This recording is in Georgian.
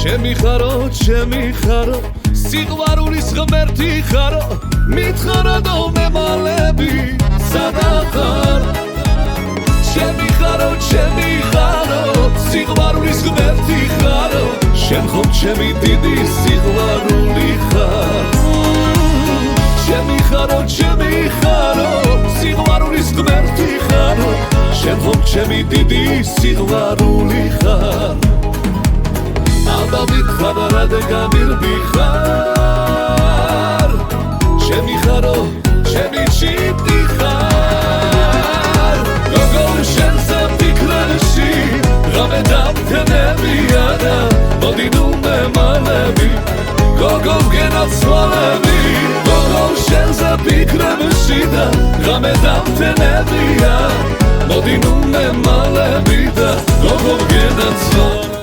ჩემი ხარო სიყვარულის ღმერთი ხარო მითხარადო მემალები სადახარ ჩემი ხარო სიყვარულის ღმერთი ხარო შენ ხომ ჩემი დიდი სიყვარული ხარ ჩემი ხარო სიყვარულის ღმერთი ხარო შენ ხომ ჩემი დიდი სიყვარული ხარ ალბათ ხაბარად გამირბიხარ ჩემი ხარო ჩემი ჩიტი ხარ როგორ შენ საფიქრებში ღამე დამთენებია და მოდი ნუ მემალები როგორ გენაცვალები როგორ შენ საფიქრებში და ღამე დამთენებია მოდი ნუ მემალები და როგორ გენაცვალები